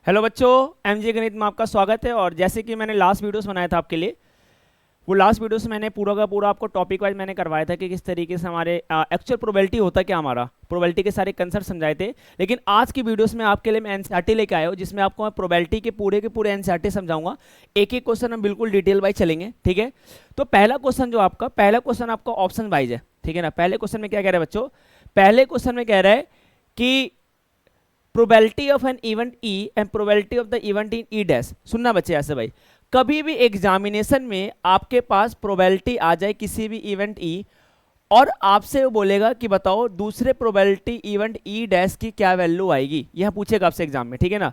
Hello बच्चों, MJ गणित में आपका स्वागत है। और जैसे कि मैंने लास्ट वीडियोस बनाया था आपके लिए, वो लास्ट वीडियोस मैंने पूरा का पूरा आपको टॉपिक वाइज मैंने करवाया था कि किस तरीके से हमारे एक्चुअल प्रोबेबिलिटी होता क्या, हमारा प्रोबेबिलिटी के सारे कंसेप्ट समझाए थे। लेकिन आज की वीडियोस में आपके लिए मैं एनसीईआरटी लेके आया हूँ, जिसमें आपको मैं प्रोबेबिलिटी के पूरे एनसीईआरटी समझाऊंगा। एक एक क्वेश्चन हम बिल्कुल डिटेल वाइज चलेंगे, ठीक है। तो पहला क्वेश्चन आपका ऑप्शन वाइज है, ठीक है ना। पहले क्वेश्चन में क्या कह रहा है बच्चों, पहले क्वेश्चन में कह रहा है कि probability of an event E and probability of the event in E dash. सुनना बच्चे ऐसे भाई, कभी भी एग्जामिनेशन में आपके पास प्रोबेबिलिटी आ जाए किसी भी इवेंट ई, और आपसे वो बोलेगा कि बताओ दूसरे प्रोबेबिलिटी इवेंट ई डैश की क्या वैल्यू आएगी, यह पूछेगा आपसे एग्जाम में, ठीक है ना।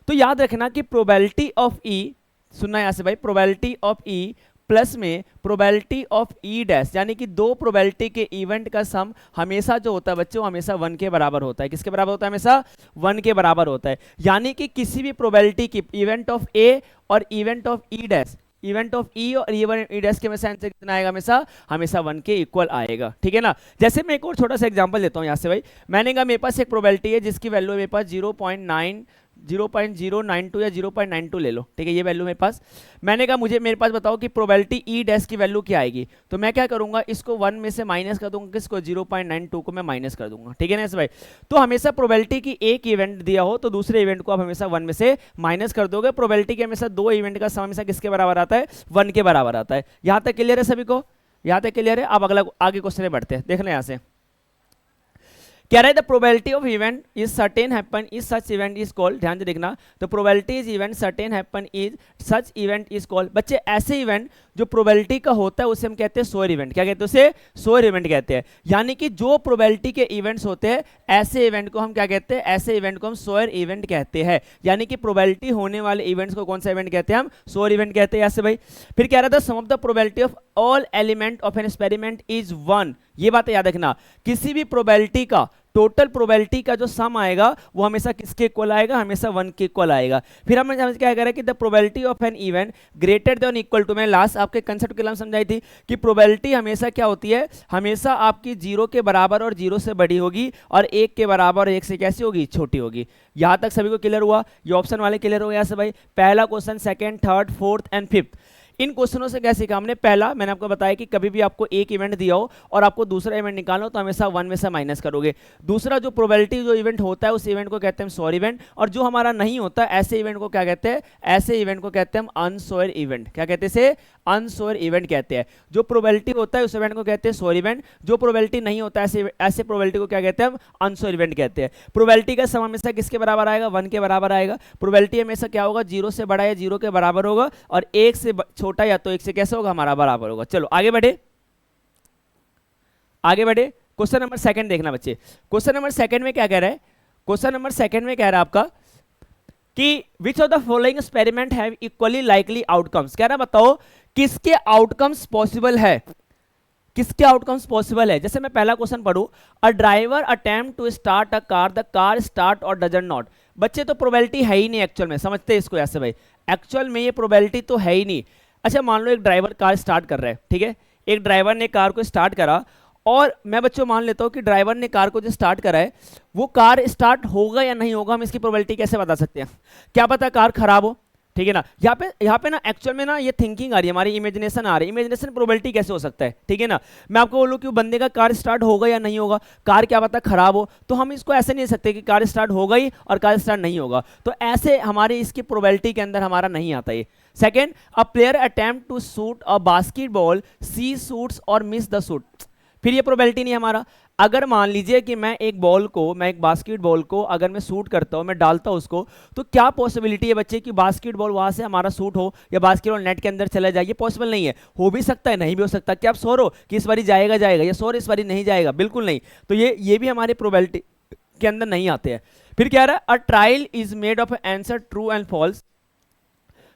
तो याद रखना कि प्रोबेबिलिटी ऑफ ई, सुनना यहां से भाई, प्रोबेबिलिटी ऑफ ई प्लस में प्रोबेबिलिटी ऑफ ई डैश, यानी कि दो प्रोबेबिलिटी के इवेंट का सम हमेशा जो होता है बच्चों, वो हमेशा 1 के बराबर होता है। किसके बराबर होता है? हमेशा 1 के बराबर होता है। यानी कि किसी भी प्रोबेबिलिटी की इवेंट ऑफ ए और event of E dash, event of E और इवेंट ई डैश के हमेशा आंसर कितना आएगा? हमेशा हमेशा 1 के इक्वल आएगा, ठीक है ना। जैसे मैं एक और छोटा सा एग्जांपल देता हूं यहां से भाई। मैंने कहा मेरे पास एक प्रोबेबिलिटी है जिसकी वैल्यू मेरे पास 0.092 या 0.92 ले लो, ठीक है, ये वैल्यू मेरे पास। मैंने कहा मेरे पास बताओ कि प्रोबेबिलिटी ई डैश की वैल्यू क्या आएगी। तो मैं क्या करूंगा, इसको 1 में से माइनस कर दूंगा, किसको? 0.92 को मैं माइनस कर दूंगा, ठीक है ना भाई। तो हमेशा प्रोबेबिलिटी की एक इवेंट दिया हो तो दूसरे इवेंट को आप हमेशा 1 में से माइनस कर दोगे। प्रोबेबिलिटी के हमेशा दो इवेंट का सम हमेशा किसके बराबर आता है? 1 के बराबर आता है। यहां तक क्लियर है सभी को? यहां तक क्लियर है? अब अगला आगे क्वेश्चन में बढ़ते हैं, देख लें यहां से। कह रहा है the probability of event is certain happen is such event is called, ध्यान से देखना, the probability is event certain happen is such event is called. बच्चे ऐसे इवेंट जो प्रोबेबिलिटी का होता है उसे हम कहते हैं श्योर इवेंट। क्या कहते हैं उसे? श्योर इवेंट कहते हैं। यानी कि जो प्रोबेबिलिटी के इवेंट्स होते हैं ऐसे इवेंट को हम क्या कहते हैं? ऐसे इवेंट को हम श्योर इवेंट कहते हैं। यानी कि प्रोबेबिलिटी होने वाले इवेंट्स को कौन सा इवेंट कहते हैं? हम श्योर इवेंट कहते हैं। ऐसे भाई फिर कह रहा था sum of the probability of all element of an experiment is 1। ये बात याद रखना, किसी भी प्रोबेबिलिटी का, टोटल प्रोबेबिलिटी का जो सम आएगा वो हमेशा किसके इक्वल आएगा? हमेशा 1 के इक्वल आएगा। फिर हम क्या कह रहे हैं कि the probability of an event greater than equal to, मैं लास्ट आपके कंसेप्ट के लिए समझाई थी कि प्रोबेबिलिटी हमेशा क्या होती है? हमेशा आपकी 0 के बराबर और 0 से बड़ी होगी और 1 के बराबर 1 से कैसी होगी? छोटी होगी। यहां तक सभी को क्लियर हुआ? ये ऑप्शन वाले क्लियर हो गया से भाई? पहला question, second, third, fourth and fifth, इन क्वेश्चनों से क्या सीखा हमने? पहला मैंने आपको बताया कि कभी भी आपको एक इवेंट दिया हो और आपको दूसरा इवेंट निकालो तो हमेशा 1 में से माइनस करोगे। दूसरा, जो प्रोबेबिलिटी जो इवेंट होता है उस इवेंट को कहते हैं हम श्योर इवेंट, और जो हमारा नहीं होता ऐसे इवेंट को क्या कहते हैं? ऐसे इवेंट को कहते हैं हम अनश्योर इवेंट। क्या कहते हैं इसे? अनश्योर इवेंट कहते हैं। जो प्रोबेबिलिटी होता है उस इवेंट को कहते हैं श्योर इवेंट, जो प्रोबेबिलिटी नहीं होता ऐसे प्रोबेबिलिटी को क्या कहते हैं? हम अनश्योर इवेंट कहते हैं। प्रोबेबिलिटी का सम हमेशा किसके बराबर आएगा? 1 के बराबर आएगा। प्रोबेबिलिटी हमेशा क्या होगा? 0 से बड़ा या 0 के बराबर होगा, और 1 से छोटा या तो 1 से कैसे होगा? हमारा बराबर होगा। चलो आगे बढ़े, आगे बढ़े। क्वेश्चन नंबर सेकंड देखना बच्चे। क्वेश्चन नंबर सेकंड में क्या कह रहा है? क्वेश्चन नंबर सेकंड में कह रहा है आपका कि which of the following experiment have equally likely outcomes. कह रहा बताओ किसके आउटकम्स पॉसिबल है, किसके आउटकम्स पॉसिबल है। जैसे मैं पहला क्वेश्चन पढ़ूं, a driver attempt to start a car, the car start or doesn't not. बच्चे तो प्रोबेबिलिटी है ही नहीं एक्चुअल में, समझते हैं इसको ऐसे भाई, एक्चुअल में ये प्रोबेबिलिटी तो है ही नहीं। अच्छा मान लो एक ड्राइवर कार स्टार्ट कर रहा है, ठीक है, एक ड्राइवर ने कार को स्टार्ट करा, और मैं बच्चों मान लेता हूं कि ड्राइवर ने कार को जो स्टार्ट करा है वो कार स्टार्ट होगा या नहीं होगा, हम इसकी प्रोबेबिलिटी कैसे बता सकते हैं? क्या पता कार खराब हो, ठीक है ना। यहाँ पे ना एक्चुअल में ना ये थिंकिंग आ रही है हमारी, इमेजिनेशन आ रही है। इमेजिनेशन प्रोबेबिलिटी कैसे हो सकता है, ठीक है ना। मैं आपको बोलूँ कि बंदे का कार स्टार्ट होगा या नहीं होगा, कार क्या पता खराब हो, तो हम इसको ऐसे नहीं सकते कि कार स्टार्ट हो गई और कार स्टार्ट नहीं होगा, तो ऐसे हमारे इसकी प्रोबेबिलिटी के अंदर हमारा नहीं आता ये। Second, a player attempt to shoot a basketball, she shoots or miss the shoot. फिर ये प्रोबेबिलिटी नहीं हमारा। अगर मान लीजिए कि मैं एक बास्केटबॉल को अगर मैं शूट करता हूं, मैं डालता हूं उसको, तो क्या पॉसिबिलिटी है बच्चे कि बास्केटबॉल वहां से हमारा शूट हो या बास्केटबॉल नेट के अंदर चला जाए? ये पॉसिबल नहीं है। हो भी सकता है, नहीं भी हो सकता। क्या आप श्योर हो कि इस बारी जाएगा जाएगा, या श्योर इस बारी नहीं जाएगा? बिल्कुल नहीं। तो ये भी हमारे प्रोबेबिलिटी के अंदर नहीं आते हैं। फिर क्या रहा, a trial is made of answer true and false,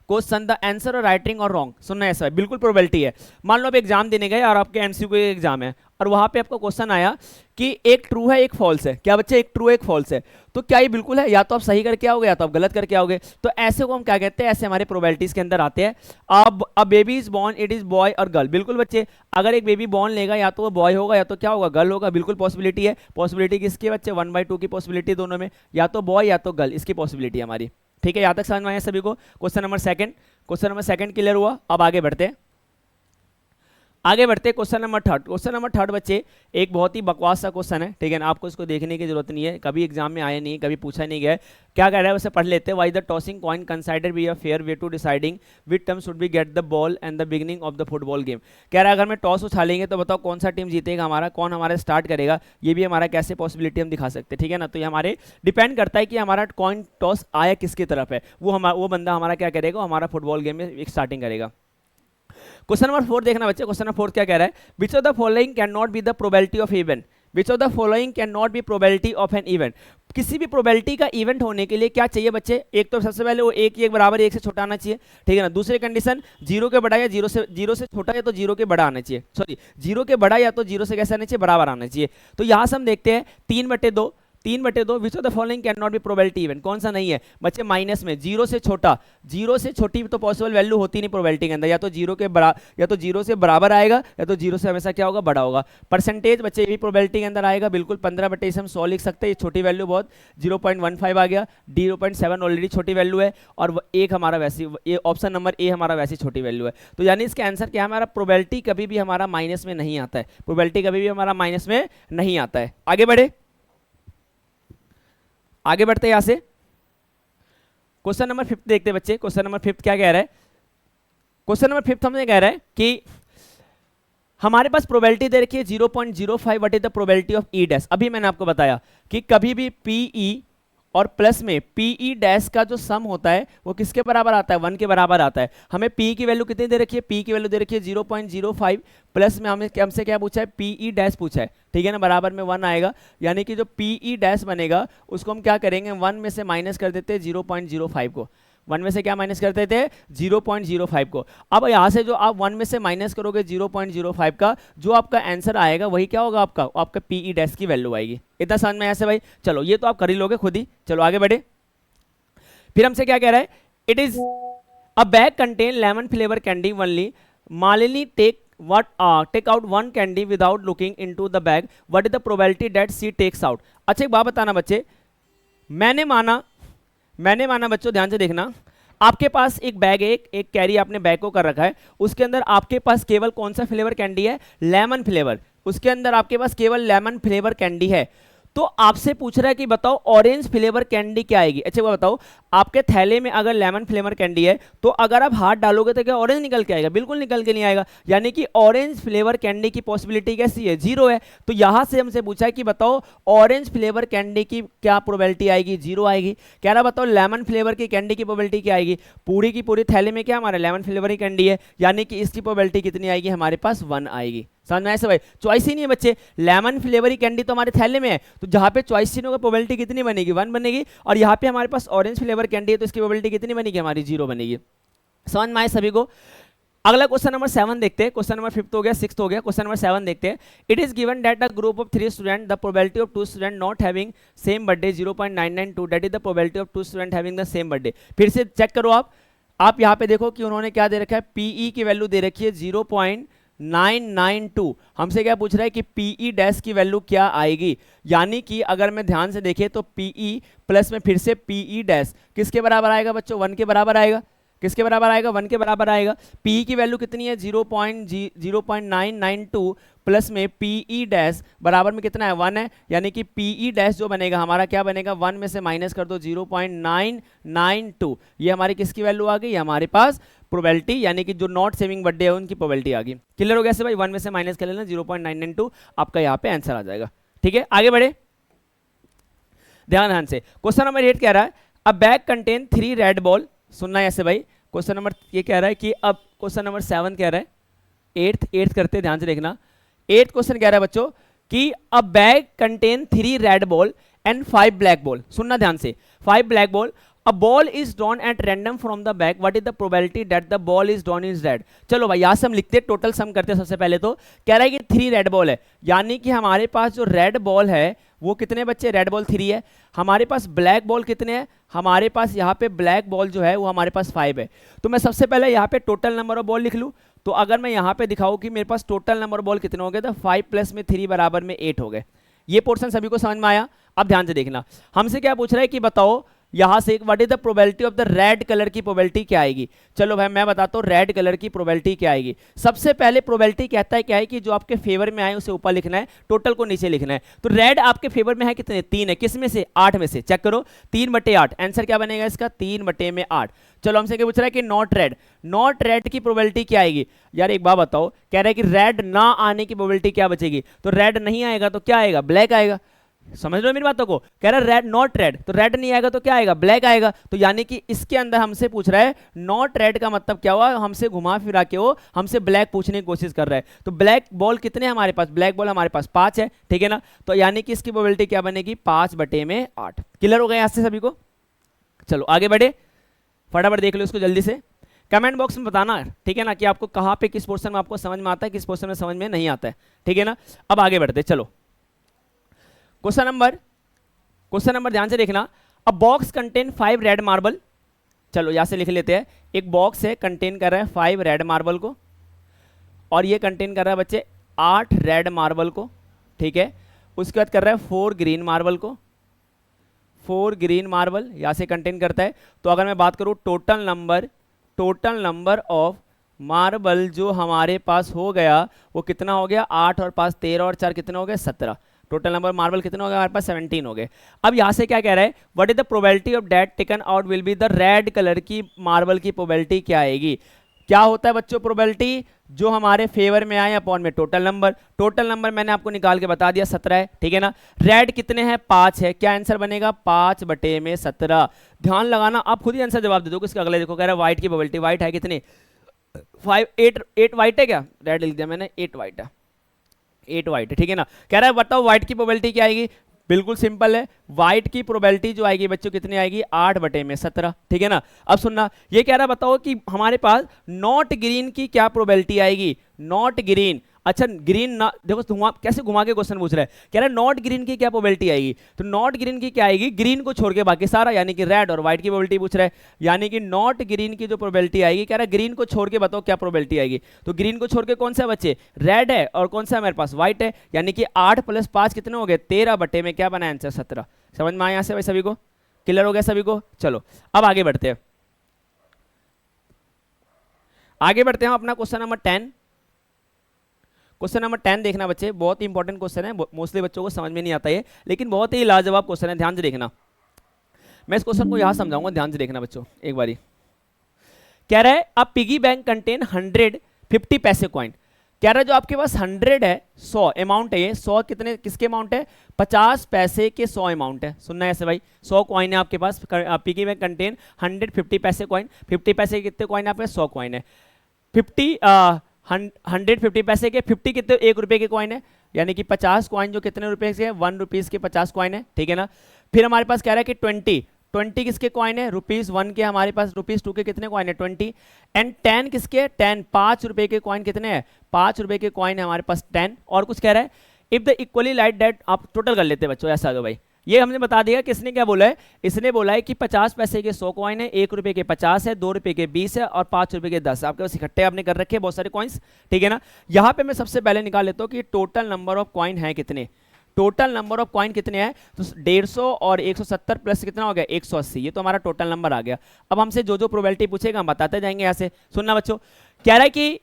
question the answer or writing or wrong. सुनना ऐसा है, बिल्कुल प्रोबेबिलिटी है। मान लो आप एग्जाम देने गए और आपके एमसीक्यू का एग्जाम है, और वहां पे आपका क्वेश्चन आया कि एक ट्रू है एक फॉल्स है। क्या बच्चे? एक ट्रू एक फॉल्स है, तो क्या ये बिल्कुल है? या तो आप सही करके आओगे या तो आप गलत करके आओगे। तो ऐसे को हम क्या कहते हैं? ऐसे हमारे प्रोबेबिलिटीज के अंदर आते हैं। अब a baby is born, it is boy और गर्ल। बिल्कुल बच्चे, अगर एक बेबी बॉर्न लेगा या तो वो बॉय होगा या तो क्या होगा? गर्ल होगा। बिल्कुल पॉसिबिलिटी है। पॉसिबिलिटी किसकी बच्चे? 1/2 की पॉसिबिलिटी दोनों में, या तो बॉय या तो गर्ल, इसकी पॉसिबिलिटी हमारी। ठीक है, यहाँ तक समझ में आया सभी को? क्वेश्चन नंबर सेकंड क्लियर हुआ। अब आगे बढ़ते हैं, क्वेश्चन नंबर थर्ड बच्चे एक बहुत ही बकवास सा क्वेश्चन है, ठीक है ना, आपको इसको देखने की जरूरत नहीं है, कभी एग्जाम में आया नहीं है, कभी पूछा नहीं गया है। क्या कह रहा है उसे पढ़ लेते हैं। Why the tossing coin consider be a fair way to deciding which term should be get the ball and the beginning of the football game. कह रहा है अगर मैं टॉस उछालेंगे तो बताओ कौन सा टीम जीतेगा हमारा, कौन हमारा स्टार्ट करेगा, ये भी हमारा कैसे पॉसिबिलिटी हम दिखा सकते हैं, ठीक है ना। तो ये हमारे डिपेंड करता है कि हमारा कॉइन टॉस आया किसकी तरफ है, वो बंदा हमारा क्या करेगा, हमारा फुटबॉल गेम में स्टार्टिंग करेगा। क्वेश्चन नंबर 4 देखना बच्चे, क्वेश्चन नंबर 4 क्या कह रहा है, which of the following can not be the probability of event, which of the following can not be probability of an event. किसी भी प्रोबेबिलिटी का इवेंट होने के लिए क्या चाहिए बच्चे, एक तो सबसे पहले वो एक बराबर एक से छोटा आना चाहिए, ठीक है ना। दूसरी कंडीशन जीरो के बड़ा या जीरो से छोटा या तो जीरो के बड़ा आना चाहिए, सॉरी जीरो के बड़ा या तो जीरो से कैसे आना चाहिए, बराबर आना चाहिए। तो यहां से हम देखते हैं 3/2 which of the following can not be probability event, कौन सा नहीं है बच्चे, माइनस में जीरो से छोटी तो पॉसिबल वैल्यू होती नहीं प्रोबेबिलिटी के अंदर, या तो जीरो से बराबर आएगा या तो जीरो से हमेशा क्या होगा, बड़ा होगा। परसेंटेज बच्चे भी प्रोबेबिलिटी के अंदर आएगा, बिल्कुल 15/, से हम 100 लिख सकते हैं, ये छोटी वैल्यू बहुत 0.15 आ गया, 0.7 ऑलरेडी छोटी वैल्यू है, और एक हमारा वैसी, ये ऑप्शन नंबर ए हमारा वैसी छोटी वैल्यू है। तो यानी इसका आंसर क्या है, हमारा प्रोबेबिलिटी कभी भी हमारा माइनस में नहीं आता है, प्रोबेबिलिटी कभी भी हमारा माइनस में नहीं आता है। आगे बढ़ते यहां से क्वेश्चन नंबर 5 देखते हैं बच्चे। क्वेश्चन नंबर 5 क्या कह रहा है, क्वेश्चन नंबर 5 हमने कह रहा है कि हमारे पास प्रोबेबिलिटी दे रखी है 0.05, what is the probability of E dash. अभी मैंने आपको बताया कि कभी भी पीई और प्लस में पीई डैश का जो सम होता है वो किसके बराबर आता है, 1 के बराबर आता है। हमें पी की वैल्यू कितनी दे रखी है, पी की वैल्यू दे रखी है 0.05, प्लस में हमसे क्या पूछा है, पीई डैश पूछा है, ठीक है ना, बराबर में 1 आएगा। यानी कि जो पीई डैश बनेगा उसको हम क्या करेंगे, 1 में से माइनस कर देते हैं 0.05 को, 1 में से क्या माइनस करते थे, 0.05 को। अब यहां से जो आप 1 में से माइनस करोगे 0.05 का, जो आपका आंसर आएगा वही क्या होगा, आपका पीई डैश की वैल्यू आएगी। इतना समझ में ऐसे भाई, चलो ये तो आप कर ही लोगे खुद ही। चलो आगे बढ़े, फिर हमसे क्या कह रहा है, it is a bag contain lemon flavour candy only, Malini take out 1 candy without looking into the bag, what is the probability that she takes out. अच्छा एक बात बताना बच्चे, मैंने माना बच्चों ध्यान से देखना, आपके पास एक बैग है, एक कैरी आपने बैग को कर रखा है, उसके अंदर आपके पास केवल कौन सा फ्लेवर कैंडी है, लेमन फ्लेवर, उसके अंदर आपके पास केवल लेमन फ्लेवर कैंडी है। तो आपसे पूछ रहा है कि बताओ ऑरेंज फ्लेवर कैंडी क्या आएगी। अच्छा वो बताओ, आपके थैले में अगर लेमन फ्लेवर कैंडी है तो अगर आप हाथ डालोगे तो क्या ऑरेंज निकल के आएगा, बिल्कुल निकल के नहीं आएगा। यानी कि ऑरेंज फ्लेवर कैंडी की पॉसिबिलिटी कैसी है, 0 है। तो यहां से हमसे पूछा है कि बताओ ऑरेंज फ्लेवर कैंडी की क्या प्रोबेबिलिटी आएगी, 0 आएगी। कह रहा बताओ लेमन फ्लेवर की कैंडी की प्रोबेबिलिटी क्या आएगी, पूरी की पूरी थैले में क्या हमारा लेमन फ्लेवर की कैंडी है, यानी कि इसकी प्रोबेबिलिटी कितनी आएगी, हमारे पास 1 आएगी। समझ में ऐसे भाई, चॉइस ही नहीं है बच्चे, लेमन फ्लेवर की कैंडी तो हमारे थैले में है, तो जहां पे चॉइस ही नहीं होगा प्रोबेबिलिटी कितनी बनेगी, 1 बनेगी। और यहाँ पे हमारे पास ऑरेंज फ्लेवर कैंडी है तो इसकी प्रोबेबिलिटी कितनी बनेगी, हमारी 0 बनेगी। समझ में आए सभी को। अगला क्वेश्चन नंबर 7 देखते हैं, क्वेश्चन नंबर 5 हो गया, 6 हो गया, क्वेश्चन नंबर 7 देखते हैं। It is given that a group of 3 student, the probability of 2 student not having same birthday 0.992, that is the probability of 2 student having the same birthday. फिर से चेक करो आप यहाँ पे देखो कि उन्होंने क्या दे रखा है, पीई की वैल्यू दे रखी है 0.992। हमसे क्या पूछ रहा है कि पीई डैश की वैल्यू क्या आएगी। यानी कि अगर मैं ध्यान से देखे तो पीई प्लस में फिर से पीई डैश किसके बराबर आएगा बच्चों, 1 के बराबर आएगा। किसके बराबर आएगा, 1 के बराबर आएगा। पीई की वैल्यू कितनी है, 0.992 प्लस में पीई डैश बराबर में कितना है, 1 है। यानी कि पीई डैश जो बनेगा हमारा क्या बनेगा, 1 में से माइनस कर दो 0.992। ये हमारी किसकी वैल्यू आ गई, हमारे पास प्रोबेबिलिटी, यानी कि जो नॉट सेविंग बर्थडे है उनकी प्रोबेबिलिटी आ गई। क्लियर हो गया से भाई, 1 में से माइनस कर लेना 0.992, आपका यहाँ पे आंसर आ जाएगा। ठीक है, आगे बढ़े ध्यान से। क्वेश्चन नंबर 8 कह रहा है अ बैग कंटेन 3 रेड बॉल। सुनना है ऐसे भाई, क्वेश्चन नंबर ये कह रहा है कि अब क्वेश्चन नंबर 7 कह रहा है, 8th करते ध्यान से देखना। 8th क्वेश्चन कह रहा है बच्चों कि अ bag contain 3 red ball and 5 black ball. सुनना ध्यान से, 5 black ball, a ball is drawn at random from the bag, what is the probability that the ball is drawn is red। चलो भाई यहां से हम लिखते हैं, टोटल सम करते हैं। सबसे पहले तो कह रहा है कि 3 रेड बॉल है, यानी कि हमारे पास जो रेड बॉल है वो कितने बच्चे, रेड बॉल 3 है। हमारे पास ब्लैक बॉल कितने हैं, हमारे पास यहाँ पे ब्लैक बॉल जो है वो हमारे पास 5 है। तो मैं सबसे पहले यहाँ पे टोटल नंबर ऑफ बॉल लिख लूँ। तो अगर मैं यहाँ पे दिखाऊँ कि मेरे पास टोटल नंबर बॉल कितने हो गए, तो 5 प्लस में 3 बराबर में 8 हो गए। ये पोर्शन सभी को समझ में आया। अब ध्यान से देखना, हमसे क्या पूछ रहा है कि बताओ यहां से what is the probability of the red colour की प्रोबेबिलिटी क्या आएगी। चलो भाई मैं बताता हूँ रेड कलर की प्रोबेबिलिटी क्या आएगी। सबसे पहले प्रोबेबिलिटी कहता है क्या है कि जो आपके फेवर में आए उसे ऊपर लिखना है, टोटल को नीचे लिखना है। तो रेड आपके फेवर में है कितने, 3 है, किस में से, 8 में से। चेक करो 3/8, आंसर क्या बनेगा इसका 3/8। चलो हमसे क्या पूछ रहा है कि नॉट रेड, नॉट रेड की प्रोबेबिलिटी क्या आएगी। यार एक बात बताओ, कह रहा है कि रेड ना आने की प्रोबेबिलिटी क्या बचेगी, तो रेड नहीं आएगा तो क्या आएगा, ब्लैक आएगा। समझ लो मेरी बातों को, कह रहा है रेड नॉट रेड, तो रेड नहीं आएगा तो क्या आएगा, ब्लैक आएगा। तो यानी कि इसके अंदर हमसे पूछ रहा है नॉट रेड का मतलब क्या हुआ, हमसे घुमा फिरा के वो हमसे ब्लैक पूछने की कोशिश कर रहा है। तो ब्लैक बॉल कितने हमारे पास, ब्लैक बॉल हमारे पास 5 है, ठीक है ना। तो यानी कि इसकी प्रोबेबिलिटी क्या बनेगी, 5/8। क्लियर हो गया यहाँ से सभी को। चलो आगे बढ़े, फटाफट देख लो इसको जल्दी से, कमेंट बॉक्स में बताना, ठीक है ना, कि आपको कहाँ पे किस पोर्शन में आपको समझ में आता है, किस पोर्शन में समझ में नहीं आता है, ठीक है ना। अब आगे बढ़ते चलो, क्वेश्चन नंबर ध्यान से देखना। A box contain 5 red marble. चलो यहां से लिख लेते हैं, एक बॉक्स है कंटेन कर रहा है 5 रेड मार्बल को, और ये कंटेन कर रहा है बच्चे 8 रेड मार्बल को, ठीक है। उसके बाद कर रहा है 4 ग्रीन मार्बल को, 4 ग्रीन मार्बल यहां से कंटेन करता है। तो अगर मैं बात करूं टोटल नंबर ऑफ मार्बल जो हमारे पास हो गया वो कितना हो गया, 8 और 5 13 और 4 कितना हो गया, 17। टोटल नंबर मार्बल कितने हो गए हमारे पास, 17 हो गए। अब यहां से क्या कह रहा है, what is the probability of that taken out will be the red colour की मार्बल की प्रोबेबिलिटी क्या आएगी। क्या होता है बच्चों प्रोबेबिलिटी, जो हमारे फेवर में आए अपॉन में टोटल नंबर मैंने आपको निकाल के बता दिया 17 है, ठीक है ना। रेड कितने हैं, 5 है, क्या आंसर बनेगा 5/17। ध्यान लगाना, आप खुद ही आंसर जवाब दे दो। किसका अगले देखो, कह रहा है व्हाइट की प्रोबेबिलिटी, व्हाइट है कितने 8 व्हाइट है, क्या रेड लिख दिया मैंने, 8 व्हाइट है, 8 व्हाइट है, ठीक है ना। कह रहा है बताओ व्हाइट की प्रोबेबिलिटी क्या आएगी, बिल्कुल सिंपल है, व्हाइट की प्रोबेबिलिटी जो आएगी बच्चों कितनी आएगी, 8/17, ठीक है ना। अब सुनना, ये कह रहा है बताओ कि हमारे पास नॉट ग्रीन की क्या प्रोबेबिलिटी आएगी, नॉट ग्रीन। अच्छा ग्रीन ना, देखो कैसे घुमा के क्वेश्चन पूछ रहा है, कह रहा है नॉट ग्रीन की क्या प्रोबेबिलिटी आएगी। तो नॉट ग्रीन की क्या आएगी, ग्रीन को छोड़ के बाकी सारा, यानी कि रेड और व्हाइट की प्रोबेबिलिटी पूछ रहा है। यानी कि नॉट ग्रीन की जो प्रोबेबिलिटी आएगी, कह रहा है ग्रीन को छोड़ के बताओ क्या प्रोबेबिलिटी आएगी। तो ग्रीन को छोड़ के कौन सा बच्चे, रेड है, और कौन सा हमारे पास व्हाइट है। यानी कि 8 + 5 कितने हो गए, 13 में क्या बना आंसर 17। समझ में आया यहाँ से भाई सभी को, क्लियर हो गया सभी को। चलो अब आगे बढ़ते हैं, हम अपना क्वेश्चन नंबर 10। क्वेश्चन नंबर 10 देखना बच्चे, बहुत ही इंपॉर्टेंट क्वेश्चन है, मोस्टली बच्चों को समझ में नहीं आता है, लेकिन बहुत ही लाजवाब क्वेश्चन है, ध्यान से देखना। मैं इस क्वेश्चन को यहां समझाऊंगा, ध्यान से देखना बच्चों एक बारी। कह रहा है अब पिगी बैंक कंटेन 150 पैसे कॉइन। कह रहा है जो आपके पास 100 है, 100 अमाउंट है, ये 100 कितने किसके अमाउंट है, 50 पैसे के 100 अमाउंट है। सुनना है ऐसे भाई, 100 कॉइन है आपके पास, पिगी बैंक कंटेन 150 पैसे कॉइन। 50 पैसे के कितने कॉइन है आपके पास, 100 कॉइन है। 150 पैसे के 50 कितने, 1 रुपए के कॉइन है, यानी कि 50 कॉइन जो कितने रुपए के, 1 रुपीज के 50 कॉइन है, ठीक है ना। फिर हमारे पास कह रहा है कि 20 किसके कॉइन है, ₹1 के, हमारे पास ₹2 के कितने कॉइन है, 20। एंड 10 किसके, 10 5 रुपए के कॉइन कितने हैं, 5 रुपए के कॉइन है हमारे पास 10। और कुछ कह रहा है if the equally like that, आप टोटल कर लेते हैं बच्चों, ऐसा आ भाई। ये हमने बता दिया किसने क्या बोला है, इसने बोला है कि 50 पैसे के 100 कॉइन है, 1 रुपए के 50 है, 2 रुपए के 20 है, और 5 रुपए के 10। आपके पास इकट्ठे आपने कर रखे हैं बहुत सारे कॉइन्स, ठीक है ना। यहाँ पे मैं सबसे पहले निकाल लेता हूँ कि टोटल नंबर ऑफ कॉइन है कितने। टोटल नंबर ऑफ कॉइन कितने हैं, तो 150 और 170 प्लस कितना हो गया, 180। ये तो हमारा टोटल नंबर आ गया। अब हमसे जो जो प्रोबेबिलिटी पूछेगा हम बताते जाएंगे यहाँ से। सुनना बच्चों, कह रहा है कि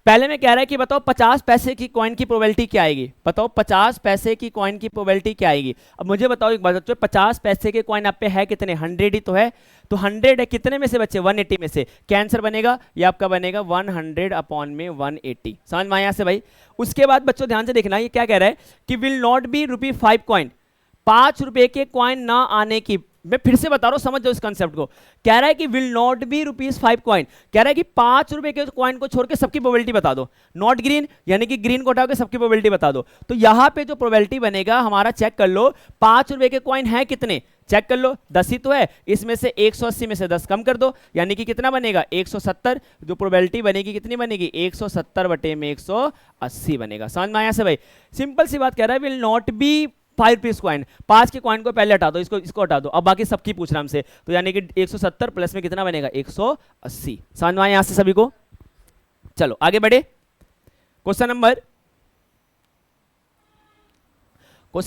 पहले में कह रहा है कि बताओ 50 पैसे की कॉइन की प्रोबेबिलिटी क्या आएगी, बताओ 50 पैसे की कॉइन की प्रोबेबिलिटी क्या आएगी। अब मुझे बताओ एक बात बच्चों, 50 पैसे के कॉइन आप पे है कितने, 100 ही तो है। तो 100 है कितने में से बच्चे, 180 में से। क्या आंसर बनेगा, ये आपका बनेगा 100/180। समझ में आया यहाँ से भाई। उसके बाद बच्चों ध्यान से देखना, ये क्या कह रहा है कि विल नॉट बी ₹5 कॉइन, 5 रुपए के कॉइन ना आने की। मैं फिर से बता रहा हूं, समझ जाओ इस कंसेप्ट को। कह रहा है कि विल नॉट बी ₹5 कॉइन, कह रहा है कि 5 रुपए के कॉइन को छोड़ के सबकी प्रोबेबिलिटी बता दो। नॉट ग्रीन यानी कि ग्रीन को हटा के सबकी प्रोबेबिलिटी बता दो। तो यहां पे जो प्रोबेबिलिटी बनेगा हमारा, चेक कर लो 5 रुपए के कॉइन है कितने, चेक कर लो 10 ही तो है, इसमें से 180 में से 10 कम कर दो, यानी कि कितना बनेगा 170। जो प्रोबेबिलिटी बनेगी कितनी बनेगी, 170/180 बनेगा। समझ में आया से भाई, सिंपल सी बात कह रहा है विल नॉट बी ₹5 कॉइन। 5 के कॉइन को पहले हटा दो, इसको हटा दो, अब बाकी सबकी पूछ रहा हमसे। तो यानी कि 170 प्लस में कितना बनेगा, 180। समझ में आया यहां से सभी को। चलो आगे बढ़े, क्वेश्चन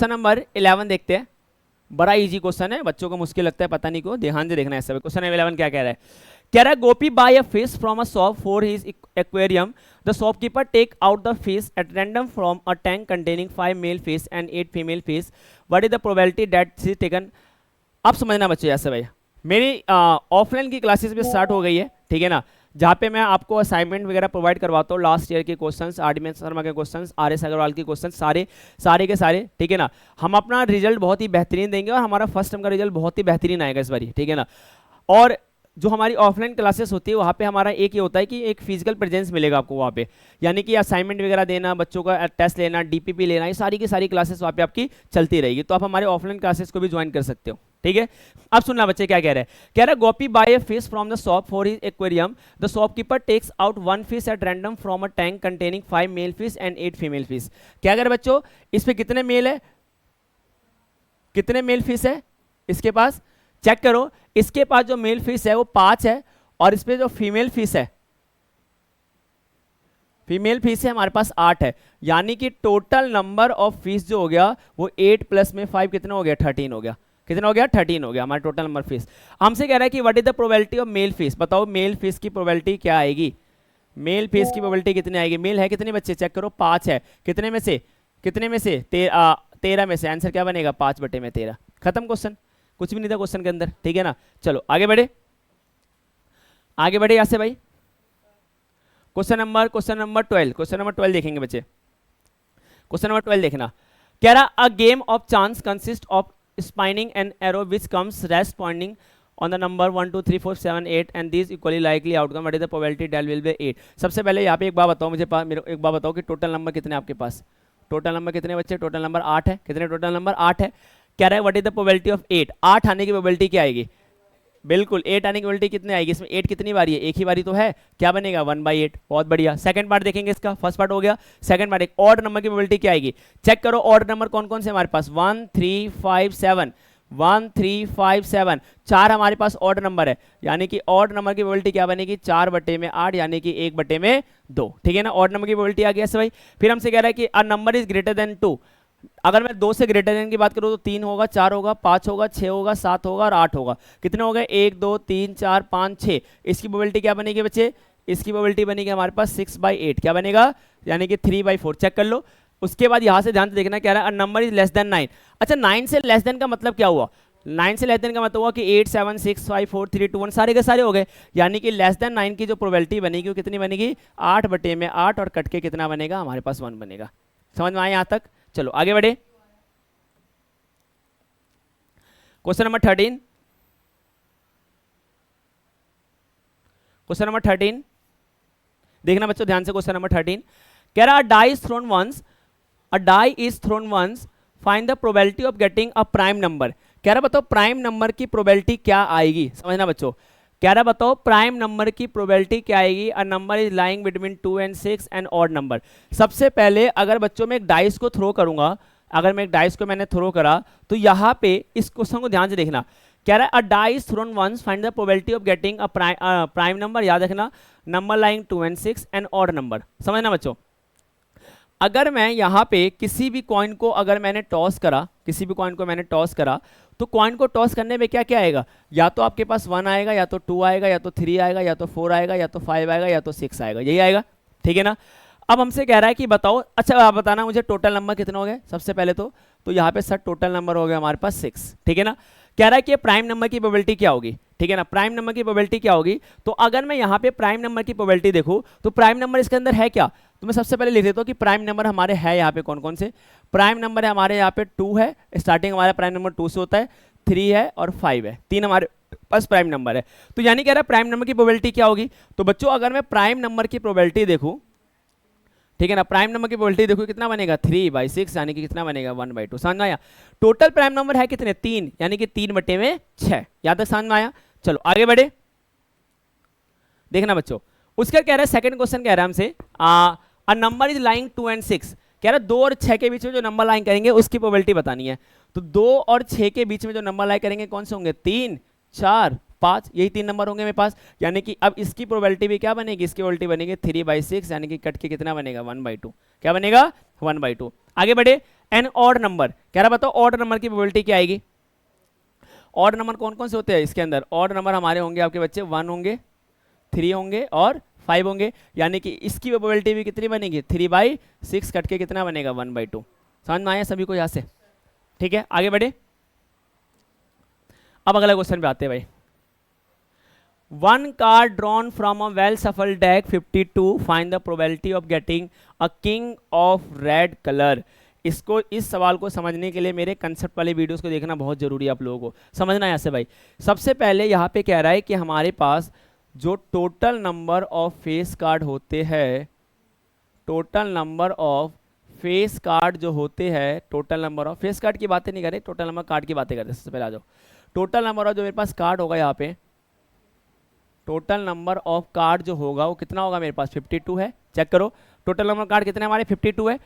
नंबर 11 देखते हैं। बड़ा इजी क्वेश्चन है, बच्चों को मुश्किल लगता है, पता नहीं क्यों, ध्यान से देखना है सब। क्वेश्चन 11 क्या कह रहा है? कह रहा है Gopi buy a fish from a shop for his aquarium. The shopkeeper take out the fish at random from a tank containing 5 male fish and 8 female fish. What is the probability that she taken? आप समझना बच्चे ऐसे भाई, मेरी offline की classes भी start हो गई है, ठीक है ना, जहाँ पे मैं आपको असाइनमेंट वगैरह प्रोवाइड करवाता हूँ, लास्ट ईयर के क्वेश्चंस, आर.डी. शर्मा के क्वेश्चंस, आर.एस. अग्रवाल के क्वेश्चंस, सारे के सारे, ठीक है ना। हम अपना रिजल्ट बहुत ही बेहतरीन देंगे और हमारा फर्स्ट टर्म का रिजल्ट बहुत ही बेहतरीन आएगा इस बार, ठीक है ना। और जो हमारी ऑफलाइन क्लासेस होती है वहाँ पे हमारा एक ये होता है कि एक फिजिकल प्रेजेंस मिलेगा आपको वहाँ पे, यानी कि असाइनमेंट वगैरह देना, बच्चों का टेस्ट लेना, डीपीपी लेना, ये सारी की सारी क्लासेस वहाँ पे आपकी चलती रहेगी। तो आप हमारे ऑफलाइन क्लासेस को भी ज्वाइन कर सकते हो, ठीक है। अब सुनना बच्चे क्या कह रहे हैं। कह रहा है Gopi buy a fish from the shop for his aquarium. The shopkeeper takes out 1 fish at random from a tank containing 5 male fish and 8 female fish. क्या कर बच्चों, इस पे कितने मेल है, कितने मेल फिश है इसके पास? चेक करो, इसके पास जो मेल फिश है वो 5 है और इस पे जो फीमेल फिश है, फीमेल फिश है हमारे पास 8 है, यानी कि टोटल नंबर ऑफ फिश जो हो गया वो 8 प्लस में 5 कितना हो गया? 13 हो गया। कितना हो गया? 13 हो गया हमारा टोटल नंबर फिश। हमसे कह रहा है कि what is the probability of male fish. बताओ मेल फिश की प्रोबेबिलिटी क्या आएगी? मेल फिश की प्रोबेबिलिटी कितनी आएगी? मेल है कितने बच्चे, चेक करो, 5 है। कितने में से? कितने में से? 13 में से। आंसर क्या बनेगा? 5/13। खत्म क्वेश्चन, कुछ भी नहीं था क्वेश्चन के अंदर, ठीक है ना। चलो आगे बढ़े, आगे बढ़े यहाँ से भाई। क्वेश्चन नंबर 12, क्वेश्चन नंबर 12 देखेंगे बच्चे। क्वेश्चन नंबर 12 देखना। कह रहा a game of chance consist of spinning an arrow which comes rest pointing on the number 1 2 3 4 7 8 and this equally likely outcome, what is the probability that will be 8। सबसे पहले यहाँ पे एक बात बताओ मुझे, मेरे एक बात बताओ कि टोटल नंबर कितने आपके पास? टोटल नंबर कितने बच्चे? टोटल नंबर 8 है। कितने टोटल नंबर? 8 है। कह रहा है what is the probability of 8। 8 आने की प्रोबेबिलिटी क्या आएगी? बिल्कुल 8 आने की प्रोबेबिलिटी कितनी आएगी? इसमें 8 कितनी बारी है? एक ही बारी तो है, क्या बनेगा? 1/8। बहुत बढ़िया। सेकंड पार्ट देखेंगे इसका, फर्स्ट पार्ट हो गया, सेकंड पार्ट एक ऑड नंबर की प्रोबेबिलिटी क्या आएगी? चेक करो ऑड नंबर कौन कौन से हमारे पास? 1 3 5 7, 1 3 5 7, 4 हमारे पास ऑड नंबर है, यानी कि ऑड नंबर की प्रोबेबिलिटी क्या बनेगी? 4/8, यानी कि 1/2, ठीक है ना। ऑड नंबर की प्रोबेबिलिटी आ गया भाई। फिर हमसे कह रहा है कि a number is greater than 2। अगर मैं 2 से ग्रेटर देन की बात करूं तो 3 होगा, 4 होगा, 5 होगा, 6 होगा, 7 होगा और 8 होगा। कितने हो गए? 1 2 3 4 5 6। इसकी प्रोबेबिलिटी क्या बनेगी बच्चे? इसकी प्रोबेबिलिटी बनेगी हमारे पास 6/8। क्या बनेगा? यानी कि 3/4। चेक कर लो। उसके बाद यहां से ध्यान से देखना, क्या रहा है? Number is less than 9। अच्छा 9 से लेस देन का मतलब क्या हुआ? 9 से लेस देन का मतलब हुआ कि 8 7 6 5 4 3 2 1 सारे के सारे हो गए, यानी कि लेस देन 9 की जो प्रोबेबिलिटी बनेगी वो कितनी बनेगी? 8/8 और कट के कितना बनेगा? हमारे पास 1 बनेगा। समझ में आया यहां तक? चलो आगे बढ़े। क्वेश्चन नंबर 13, क्वेश्चन नंबर 13 देखना बच्चों ध्यान से। क्वेश्चन नंबर 13 कह रहा die is thrown once, a die is thrown once, find the probability of getting a prime number. कह रहा बताओ प्राइम नंबर की प्रोबेबिलिटी क्या आएगी? समझना बच्चों। कह रहा बताओ प्राइम नंबर की प्रोबेबिलिटी क्या आएगी? A number is lying between 2 and 6 and odd number. सबसे पहले अगर बच्चों में एक डाइस को थ्रो करूंगा, अगर मैं एक डाइस को मैंने थ्रो करा तो यहां पे इस क्वेश्चन को ध्यान से देखना। कह रहा है a dice thrown once, find the probability of getting a prime number. याद रखना number lying 2 and 6 and odd number. समझना बच्चों। अगर मैं यहाँ पे किसी भी कॉइन को अगर मैंने टॉस करा, किसी भी कॉइन को मैंने टॉस करा, तो कॉइन को टॉस करने में क्या क्या आएगा? या तो आपके पास 1 आएगा, या तो 2 आएगा, या तो 3 आएगा, या तो 4 आएगा, या तो 5 आएगा, या तो 6 आएगा, यही आएगा, ठीक है ना। अब हमसे कह रहा है कि बताओ, अच्छा आप बताना मुझे टोटल नंबर कितना हो गया सबसे पहले तो यहाँ पे सर टोटल नंबर हो गया हमारे पास 6, ठीक है ना। कह रहा है कि प्राइम नंबर की प्रोबेबिलिटी क्या होगी, ठीक है ना। प्राइम नंबर की प्रोबेबिलिटी क्या होगी? तो अगर मैं यहाँ पे प्राइम नंबर की प्रोबेबिलिटी देखूँ तो प्राइम नंबर इसके अंदर है क्या? तो मैं सबसे पहले लिख देता हूँ कि प्राइम नंबर हमारे है यहाँ पे कौन कौन से। प्राइम नंबर है हमारे यहाँ पे 2 है, स्टार्टिंग हमारा प्राइम नंबर 2 से होता है, 3 है और 5 है, 3 हमारे पास प्राइम नंबर है। तो यानी कह रहा है प्राइम नंबर की प्रोबेबिलिटी क्या होगी? तो बच्चों अगर मैं प्राइम नंबर की प्रोबेबिलिटी देखूँ, ठीक है ना, प्राइम नंबर की प्रोबेबिलिटी देखो कितना बनेगा 3/6, यानी कि कितना बनेगा 1/2। समझ में आया? टोटल प्राइम नंबर है कितने? 3, यानी कि 3/6। याद तक समझ में आया? चलो आगे बढ़े। देखना बच्चों उसका कह रहा है सेकंड क्वेश्चन कह रहा है हमसे a number is lying 2 and 6। कह रहा है 2 और 6 के बीच में जो नंबर लाइन करेंगे उसकी प्रोबेबिलिटी बतानी है। तो 2 और 6 के बीच में जो नंबर लाइन करेंगे कौन से होंगे? 3 4 5, यही 3 नंबर होंगे मेरे पास। यानी कि अब इसकी प्रोबेबिलिटी भी क्या बनेगी? इसकी प्रोबेबिलिटी बनेगी 3/6, यानी कि कट के कितना बनेगा 1/2। क्या बनेगा? 1/2। आगे बढ़े। एन ऑड नंबर कह रहा बताओ ऑड नंबर की प्रोबेबिलिटी क्या आएगी? ऑड नंबर कौन कौन से होते हैं इसके अंदर? ऑड नंबर हमारे होंगे आपके बच्चे 1 होंगे, 3 होंगे और 5 होंगे, यानी कि इसकी प्रोबेबिलिटी भी कितनी बनेगी? 3/6 कट के कितना बनेगा? 1/2। समझ में आया सभी को यहाँ से? ठीक है, आगे बढ़े। अब अगला क्वेश्चन पे आते हैं भाई। 1 card drawn from a well shuffled deck 52, find the probability of getting a king of red color। इसको, इस सवाल को समझने के लिए मेरे कंसेप्ट वाले वीडियोस को देखना बहुत जरूरी है आप लोगों को समझना है ऐसे भाई। सबसे पहले यहाँ पे कह रहा है कि हमारे पास जो total number of face card होते हैं, total number of face card जो होते हैं, total number of face card की बातें नहीं कर रहे, टोटल नंबर कार्ड की बातें करते हैं। सबसे पहले आ जाओ, टोटल नंबर ऑफ जो मेरे पास कार्ड होगा यहाँ पे, टोटल नंबर ऑफ कार्ड जो होगा वो कितना होगा मेरे पास? 52 है। चेक करो टोटल नंबर कार्ड कितने हमारे? 52 है।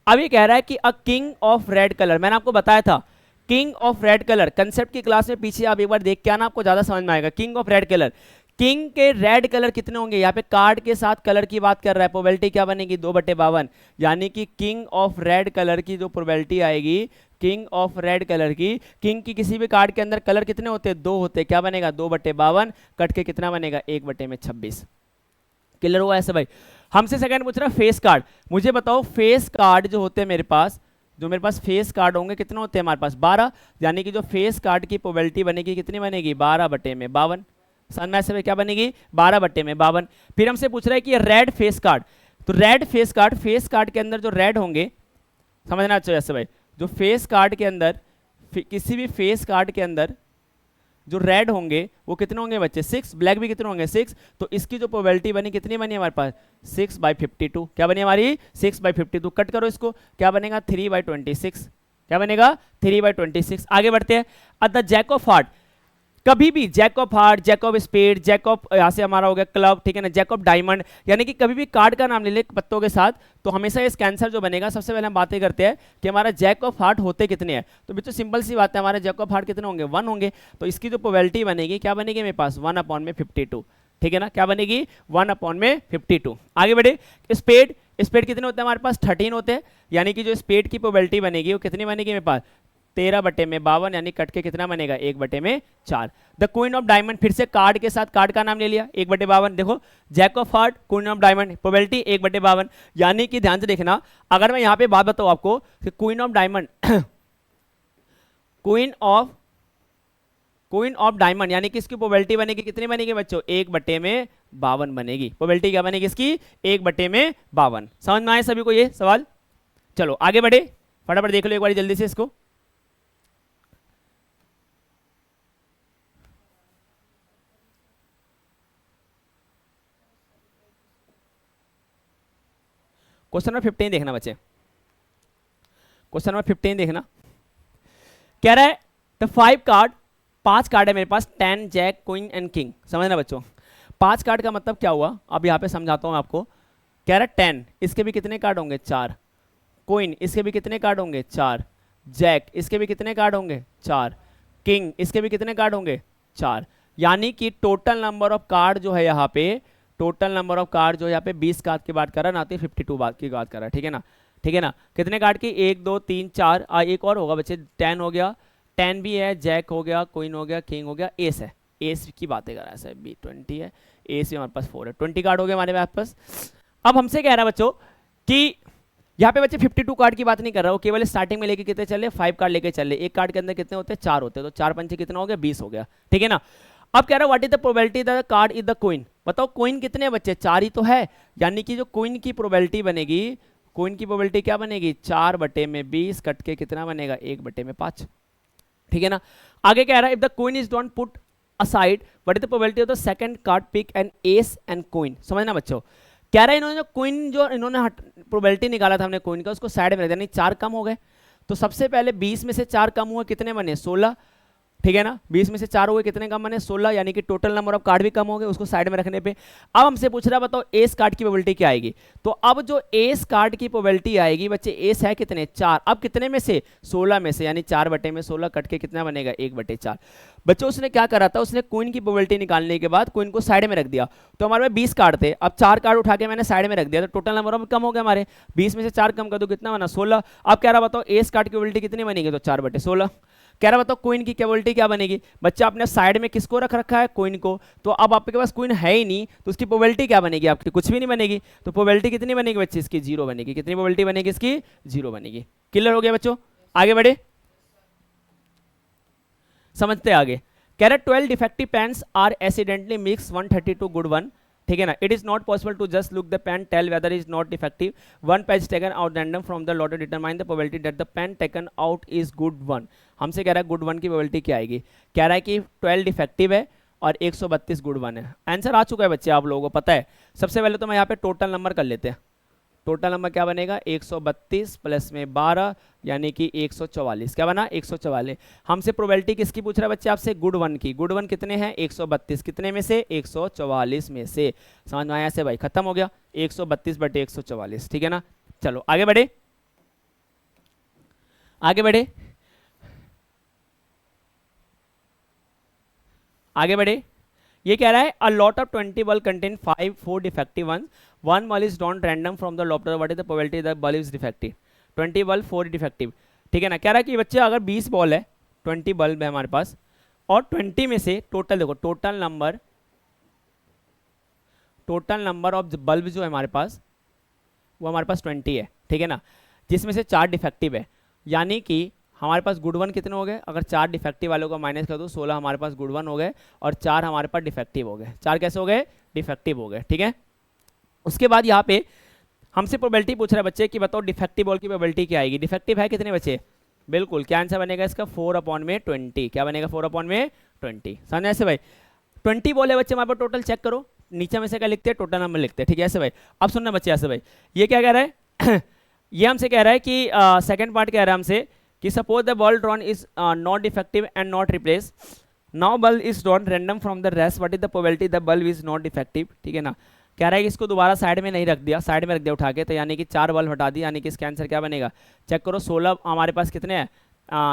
अब ये कह रहा है कि a king of red colour, मैंने आपको बताया था king of red colour, concept की क्लास में पीछे आप एक बार देख के आना, आपको ज्यादा समझ में आएगा। King of red colour, king के रेड कलर कितने होंगे? यहाँ पे कार्ड के साथ कलर की बात कर रहा है, प्रोबेबिलिटी क्या बनेगी? 2/52, यानी कि किंग ऑफ रेड कलर की जो प्रोबेबिलिटी आएगी, किंग ऑफ रेड कलर की, किंग की किसी भी कार्ड के अंदर कलर कितने होते हैं? 2 होते हैं, क्या बनेगा? 2/52 कट के कितना बनेगा? 1/26। क्लियर हुआ ऐसे भाई? हमसे सेकंड पूछ रहा है फेस कार्ड। मुझे बताओ फेस कार्ड जो होते हैं मेरे पास, जो मेरे पास फेस कार्ड होंगे कितने होते हैं हमारे पास? 12, यानी कि जो फेस कार्ड की प्रोबेबिलिटी बनेगी कितनी बनेगी? 12/52। समझ में ऐसे क्या बनेगी? 12/52। फिर हमसे पूछ रहा है कि रेड फेस कार्ड, तो red face card, face card के अंदर जो रेड होंगे, समझना चाहिए ऐसे भाई, जो फेस कार्ड के अंदर, किसी भी फेस कार्ड के अंदर जो रेड होंगे वो कितने होंगे बच्चे? 6। ब्लैक भी कितने होंगे? 6। तो इसकी जो प्रोबेबिलिटी बनी कितनी बनी हमारे पास? 6/52। क्या बनी हमारी? 6/52। कट करो इसको, क्या बनेगा? 3/26। क्या बनेगा? 3/26। आगे बढ़ते हैं। अब द जैक ऑफ हार्ट, कभी भी jack of heart, jack of spade, jack of, यहाँ से हमारा हो गया क्लब, ठीक है ना, जैक ऑफ डायमंड, यानी कि कभी भी कार्ड का नाम ले ले पत्तों के साथ, तो हमेशा इसका आंसर जो बनेगा, सबसे पहले हम बातें करते हैं कि हमारा जैक ऑफ हार्ट होते कितने हैं। तो बच्चों सिंपल सी बात है, हमारे जैक ऑफ हार्ट कितने होंगे? 1 होंगे। तो इसकी जो प्रोबेबिलिटी बनेगी क्या बनेगी मेरे पास? 1/52। ठीक है ना, क्या बनेगी? 1/52। आगे बढ़े। स्पेड, स्पेड कितने होते हैं हमारे पास? 13 होते हैं, यानी कि जो स्पेड की प्रोबेबिलिटी बनेगी वो कितनी बनेगी मेरे पास? 13/52, यानी कट के कितना बनेगा? 1/4। द क्वीन ऑफ डायमंड, फिर से कार्ड के साथ कार्ड का नाम ले लिया, 1/52। देखो jack of heart, queen of diamond, probability 1/52, यानी कि ध्यान से देखना, अगर मैं यहाँ पे बात बताऊँ आपको कि queen of diamond queen of diamond, यानी कि इसकी प्रोबेबिलिटी बनेगी कितनी बनेगी बच्चों? 1/52 बनेगी। प्रोबेबिलिटी क्या बनेगी इसकी? 1/52। समझ में आए सभी को ये सवाल? चलो आगे बढ़े, फटाफट देख लो एक बार जल्दी से इसको। क्वेश्चन नंबर 15 देखना बच्चे, क्वेश्चन नंबर 15 देखना। कह रहा है द 5 कार्ड, 5 कार्ड है मेरे पास, 10 जैक क्वीन एंड किंग। समझना बच्चों, 5 कार्ड का मतलब क्या हुआ, अब यहाँ पे समझाता हूँ आपको। कह रहा है 10, इसके भी कितने कार्ड होंगे? 4। क्वीन, इसके भी कितने कार्ड होंगे? 4। जैक, इसके भी कितने कार्ड होंगे? 4। किंग, इसके भी कितने कार्ड होंगे? 4। यानी कि टोटल नंबर ऑफ कार्ड जो है यहाँ पे, टोटल नंबर ऑफ कार्ड जो यहाँ पे 20 कार्ड की बात कर रहा है ना, तो 52 बात की बात कर रहा है। ठीक है ना, ठीक है ना। कितने कार्ड की? 1 2 3 4, एक और होगा बच्चे, 10 हो गया, 10 भी है, जैक हो गया, क्वीन हो गया, किंग हो गया, एस है, एस की बातें कर रहा है सर, बी 20 है, एस भी हमारे पास 4 है, 20 कार्ड हो गए हमारे पास। अब हमसे कह रहा है बच्चों कि यहाँ पे बच्चे 52 कार्ड की बात नहीं कर रहा, वो केवल स्टार्टिंग में लेके कितने चले? 5 कार्ड लेके चले। एक कार्ड के अंदर कितने होते हैं? 4 होते हैं, तो 4 पंचे कितना हो गया? 20 हो गया। ठीक है ना। अब कह रहा है what is the probability the card is the queen. बताओ क्वीन कितने बच्चे? 4 ही तो है, यानी कि जो क्वीन की प्रोबेबिलिटी बनेगी, क्वीन की प्रोबेबिलिटी क्या बनेगी? 4/20 कट के कितना बनेगा? 1/5। ठीक है ना। आगे कह रहा है if the queen is don't put aside what is the probability of the second card pick and ace and queen. समझना बच्चों, कह रहा है इन्होंने जो क्वीन, जो इन्होंने प्रोबेबिलिटी निकाला था हमने क्वीन का, उसको साइड में रख दिया, यानी 4 कम हो गए। तो सबसे पहले 20 में से 4 कम हुए, कितने बने? 16। ठीक है ना, 20 में से 4 हो गए, कितने कम बने? 16, यानी कि टोटल नंबर ऑफ कार्ड भी कम हो गए उसको साइड में रखने पे। अब हमसे पूछ रहा है बताओ एस कार्ड की प्रोबेबिलिटी क्या आएगी। तो अब जो एस कार्ड की प्रोबेबिलिटी आएगी बच्चे, एस है कितने? 4। अब कितने में से? 16 में से, यानी 4/16 कट के कितना बनेगा? 1/4। बच्चों उसने क्या करा था, उसने क्वीन की प्रोबेबिलिटी निकालने के बाद क्वीन को साइड में रख दिया। तो हमारे पास 20 कार्ड थे, अब 4 कार्ड उठा के मैंने साइड में रख दिया, तो टोटल नंबर ऑफ कम हो गया हमारे। 20 में से 4 कम कर दो, कितना बना? 16। अब कह रहा बताओ एस कार्ड की प्रोबेबिलिटी कितनी बनेगी? तो 4/16। कह रहा बताओ क्वीन की प्रोबेबिलिटी क्या बनेगी। बच्चा आपने साइड में किसको रख रखा है, क्वीन को, तो अब आपके पास क्वीन है ही नहीं, तो उसकी प्रोबेबिलिटी क्या बनेगी आपकी, कुछ भी नहीं बनेगी। तो प्रोबेबिलिटी कितनी बनेगी बच्चे, इसकी 0 बनेगी। कितनी प्रोबेबिलिटी बनेगी इसकी, 0 बनेगी। क्लियर हो गया बच्चों, आगे बढ़े, समझते आगे। कह रहा 12 defective pens are accidentally mix 132 good one, ठीक है ना। It is not possible to just look the pen tell whether is not defective, one page taken out random from the lot determine the probability that the pen taken out is good one. हमसे कह रहा है good one की probability क्या आएगी। कह रहा है कि 12 डिफेक्टिव है और 132 गुड वन है। आंसर आ चुका है बच्चे, आप लोगों को पता है। सबसे पहले तो मैं यहाँ पे टोटल नंबर कर लेते हैं। टोटल नंबर क्या बनेगा, 132 प्लस में 12 यानी कि 144। क्या बना, 144। हमसे प्रोबेबिलिटी किसकी पूछ रहा है बच्चे आपसे, गुड वन की। गुड वन कितने हैं, 132, कितने में से, 144 में से। समझ में आया से भाई, खत्म हो गया, 132 बटे 144, ठीक है ना। चलो आगे बढ़े, आगे बढ़े, आगे बढ़े। ये कह रहा है a lot of 20 bulb contain 4 defective ones, one bulb is drawn random from the lot, what is the probability that bulb is defective. 20 bulb 4 defective, ठीक है ना। कह रहा है कि बच्चे अगर 20 बॉल है, 20 बल्ब है हमारे पास, और 20 में से टोटल देखो, टोटल नंबर ऑफ बल्ब जो है हमारे पास, वो हमारे पास 20 है, ठीक है ना, जिसमें से 4 डिफेक्टिव है। यानी कि हमारे पास गुड वन कितने हो गए, अगर 4 डिफेक्टिव वालों को माइनस कर दो, 16 हमारे पास गुड वन हो गए और 4 हमारे पास डिफेक्टिव हो गए। 4 कैसे हो गए, डिफेक्टिव हो गए, ठीक है। उसके बाद यहाँ पे हमसे प्रोबेबिलिटी पूछ रहा है बच्चे कि बताओ डिफेक्टिव बॉल की प्रोबेबिलिटी क्या आएगी। डिफेक्टिव है कितने बच्चे, बिल्कुल, क्या आंसर बनेगा इसका, 4/20। क्या बनेगा, 4/20। समझ ऐसे भाई। 20 बॉल है बच्चे हमारे पास टोटल, चेक करो नीचे में से क्या लिखते हैं, टोटल नंबर लिखते हैं, ठीक है ऐसे भाई। अब सुनना बच्चे ऐसे भाई, ये क्या कह रहा है ये हमसे कह रहा है कि सेकंड पार्ट कह रहा है हमसे कि suppose the ball drawn is not defective and not replace, now bulb is drawn random from the rest, what is the probability the bulb is not defective, ठीक है ना। कह रहा है कि इसको दोबारा साइड में नहीं रख दिया, साइड में रख दिया उठा के, तो यानी कि 4 बल्ब हटा दिया, यानी कि इसका आंसर क्या बनेगा, चेक करो। 16 हमारे पास कितने हैं,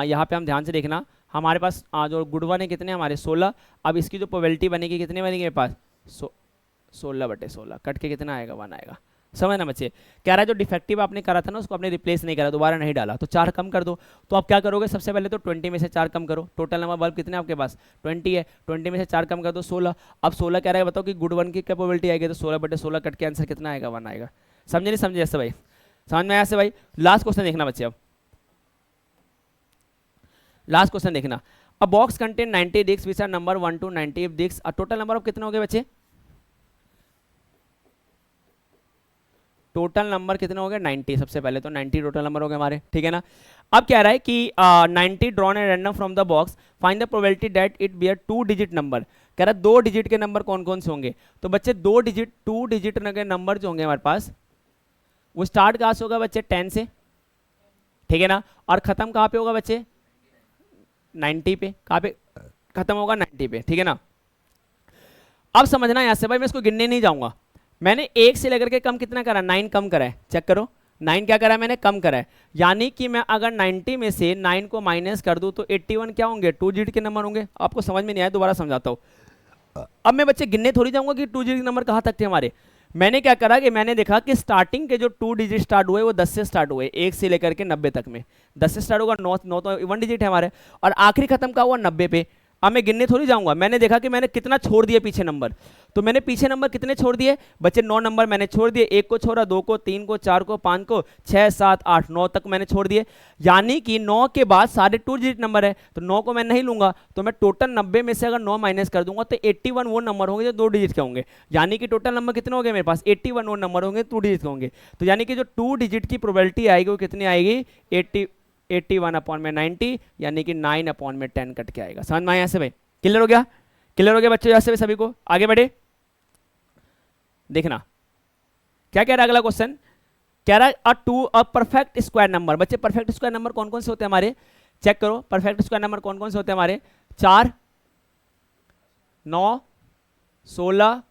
यहाँ पे हम ध्यान से देखना, हमारे पास जो गुड वन है कितने हमारे, 16। अब इसकी जो प्रोबेबिलिटी बनेगी कितनी बनेगी मेरे पास, 16/16, कट के कितना आएगा, 1 आएगा। समझ ना बच्चे। कह रहा है जो डिफेक्टिव आपने करा था ना, उसको आपने रिप्लेस नहीं करा, दोबारा नहीं डाला, तो 4 कम कर दो। तो आप क्या करोगे, सबसे पहले तो 20 में से 4 कम करो। टोटल नंबर बल्ब कितने आपके पास, 20 है, 20 में से 4 कम कर दो, 16। अब 16 कह रहा है बताओ कि गुड वन की क्या प्रोबेबिलिटी आएगी, तो 16/16 कट के आंसर कितना आएगा, 1 आएगा। समझे नहीं समझे ऐसे भाई, समझ में आया ऐसे भाई। लास्ट क्वेश्चन देखना बच्चे, अब लास्ट क्वेश्चन देखना। A box contain 90 disc which are number 1 to 90 disc, total number of कितने हो गए बच्चे, टोटल नंबर कितने हो गए, 90। सबसे पहले तो 90 टोटल नंबर हो गए हमारे, ठीक है ना। अब कह रहा है कि 90 drawn and random from the box, find the probability that it bear 2 digit number. कह रहा है 2 डिजिट के नंबर कौन कौन से होंगे। तो बच्चे 2 डिजिट के नंबर जो होंगे हमारे पास, वो स्टार्ट कहाँ से होगा बच्चे, 10 से, ठीक है ना, और खत्म कहाँ पे होगा बच्चे, 90 पे। कहाँ पे खत्म होगा, 90 पे, ठीक है ना। अब समझना यहाँ से भाई, मैं इसको गिनने नहीं जाऊंगा, मैंने 1 से लेकर के कम कितना करा, 9 कम करा है, चेक करो 9 क्या करा है मैंने, कम करा है। यानी कि मैं अगर 90 में से 9 को माइनस कर दूं तो 81 क्या होंगे, 2 डिजिट के नंबर होंगे। आपको समझ में नहीं आया, दोबारा समझाता हूं। अब मैं बच्चे गिनने थोड़ी जाऊंगा कि 2 डिजिट के नंबर कहाँ तक थे हमारे। मैंने क्या करा कि मैंने देखा कि स्टार्टिंग के जो 2 डिजिट स्टार्ट हुए वो 10 से स्टार्ट हुए, 1 से लेकर के 90 तक में। 10 से स्टार्ट होगा, 9 तो 1 डिजिट है हमारे, और आखिरी खत्म का हुआ 90 पे। अब मैं गिनने थोड़ी जाऊंगा, मैंने देखा कि मैंने कितना छोड़ दिया पीछे नंबर, तो मैंने पीछे नंबर कितने छोड़ दिए बच्चे, 9 नंबर मैंने छोड़ दिए। 1 को छोड़ा, 2 को, 3 को, 4 को, 5 को, 6, 7, 8, 9 तक मैंने छोड़ दिए। यानी कि 9 के बाद सारे 2 डिजिट नंबर है, तो 9 को मैं नहीं लूंगा, तो मैं टोटल 90 में से अगर 9 माइनस कर दूंगा तो 81 वो नंबर होंगे जो 2 डिजिट के होंगे। यानी कि टोटल नंबर कितने होंगे मेरे पास, 81 वो नंबर होंगे 2 डिजिट के होंगे। तो यानी कि जो 2 डिजिट की प्रोबेबिलिटी आएगी वो कितनी आएगी, 81/90, यानी कि 9/10 कट के आएगा। समझ में आया से भाई, क्लियर हो गया, क्लियर हो गया बच्चों यहाँ से सभी को। आगे बढ़े, देखना क्या कह रहा है अगला क्वेश्चन। कह रहा है अ परफेक्ट स्क्वायर नंबर। बच्चे परफेक्ट स्क्वायर नंबर कौन कौन से होते हैं हमारे, चेक करो परफेक्ट स्क्वायर नंबर कौन कौन से होते हैं हमारे, 4, 9, 16,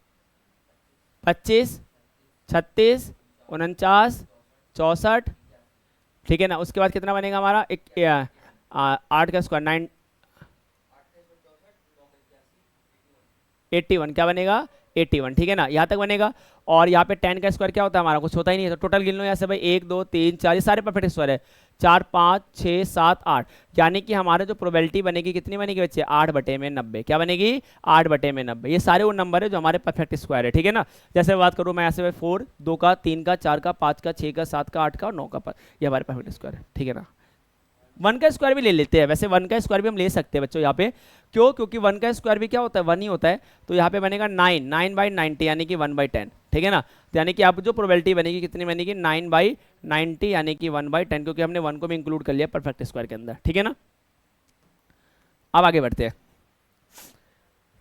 25, 36, 49, 64, ठीक है ना। उसके बाद कितना बनेगा हमारा, 8 का स्क्वायर 9, 81, क्या बनेगा 81, ठीक है ना, यहाँ तक बनेगा। और यहाँ पे 10 का स्क्वायर क्या होता है हमारा, कुछ होता ही नहीं है, तो टोटल गिन लो यहाँ से भाई, 1 2 3 4, ये सारे परफेक्ट स्क्वायर है, 4 5 6 7 8, यानी कि हमारे जो प्रोबेबिलिटी बनेगी कितनी बनेगी बच्चे, 8/90। क्या बनेगी, 8/90। ये सारे वो नंबर है जो हमारे परफेक्ट स्क्वायर है, ठीक है ना। जैसे बात करूँ मैं यहाँ से 4, 2 का, 3 का, 4 का, 5 का, 6 का, 7 का, 8 का और 9 का, ये हमारे परफेक्ट स्क्वायर है, ठीक है ना। 1 का स्क्वायर भी ले लेते हैं, वैसे 1 का स्क्वायर भी हम ले सकते हैं बच्चों यहाँ पे, क्यों, क्योंकि 1 का स्क्वायर भी क्या होता है, 1 ही होता है। तो यहाँ पे बनेगा 9/90 यानी कि 1/10, ठीक है ना। तो यानी कि आप जो प्रोबेबिलिटी बनेगी कितनी बनेगी, 9/90 यानी कि 1/10, क्योंकि हमने 1 को भी इंक्लूड कर लिया परफेक्ट स्क्वायर के अंदर, ठीक है ना। अब आगे बढ़ते हैं,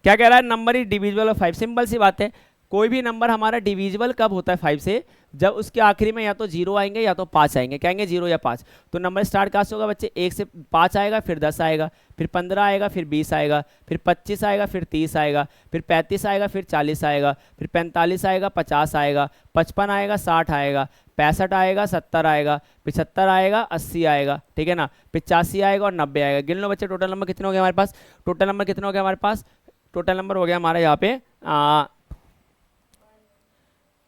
क्या कह रहा है, number is divisible of 5। Simple सी बात है, कोई भी नंबर हमारा डिविजिबल कब होता है 5 से, जब उसके आखिरी में या तो 0 आएंगे या तो 5 आएंगे, क्या आएंगे, 0 या 5। तो नंबर स्टार्ट कहाँ से होगा बच्चे, 1 से 5 आएगा, फिर 10 आएगा, फिर 15 आएगा, फिर 20 आएगा, फिर 25 आएगा, फिर 30 आएगा, फिर 35 आएगा, फिर 40 आएगा, फिर 45 आएगा, 50 आएगा, 55 आएगा, 60 आएगा, 65 आएगा, 70 आएगा, 75 आएगा, 80 आएगा, ठीक है ना, 85 आएगा और 90 आएगा। गिन लो बच्चे टोटल नंबर कितने हो गए हमारे पास, टोटल नंबर कितने हो गया हमारे पास, टोटल नंबर हो गया हमारा यहाँ पे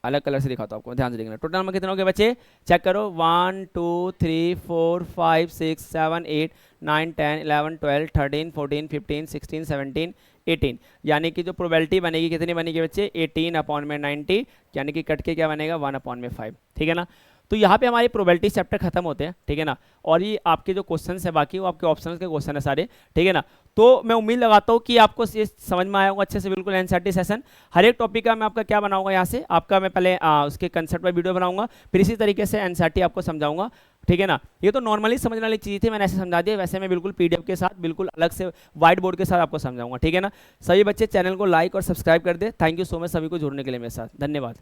अलग कलर से दिखाता हूँ आपको, ध्यान से देखना, टोटल नंबर कितने हो गए बच्चे, चेक करो, 1 2 3 4 5 6 7 8 9 10 11 12 13 14 15 16 17 18, यानी कि जो प्रोबेबिलिटी बनेगी कितनी बनेगी बच्चे, 18/90, यानी कि कट के क्या बनेगा, 1/5, ठीक है ना। तो यहाँ पे हमारी प्रोबेबिलिटी चैप्टर खत्म होते हैं, ठीक है ना। और ये आपके जो क्वेश्चन है बाकी वो आपके ऑप्शंस के क्वेश्चन है सारे, ठीक है ना। तो मैं उम्मीद लगाता हूँ कि आपको ये समझ में आया होगा अच्छे से, बिल्कुल एनसीईआरटी सेशन हर एक टॉपिक का मैं आपका क्या बनाऊंगा, यहाँ से आपका मैं पहले उसके कंसेप्ट पर वीडियो बनाऊंगा, फिर इसी तरीके से एनसीईआरटी आपको समझाऊंगा, ठीक है ना। ये तो नॉर्मली समझने वाली चीज़ थी, मैंने ऐसे समझा दिया, वैसे मैं बिल्कुल पीडीएफ के साथ बिल्कुल अलग से व्हाइट बोर्ड के साथ आपको समझाऊंगा, ठीक है ना। सभी बच्चे चैनल को लाइक और सब्सक्राइब कर दे। थैंक यू सो मच सभी को जुड़ने के लिए मेरे साथ, धन्यवाद।